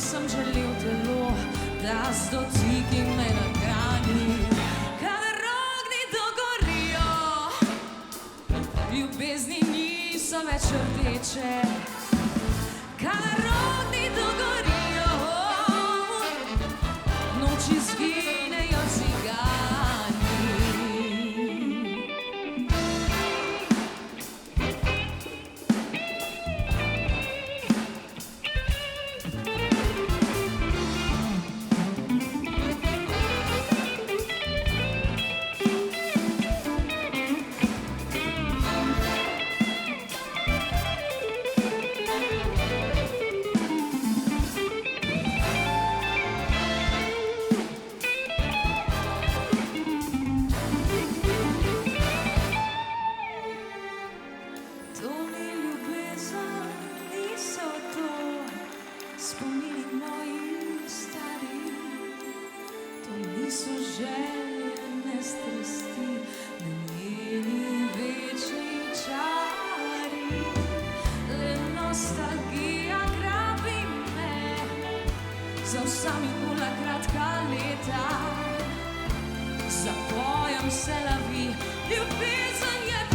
sem želel telo, da z dotiki me nahrani. Kadar ognji dogorijo, ljubezni niso več rdeče. Kadar ognji dogorijo, noči zginejo cigani. Spomini moji stari, to niso željene strasti, ne njeni večni čari. Le nostalgija grabi me za vsa minula kratka leta. Zapojem se la vi, ljubezen je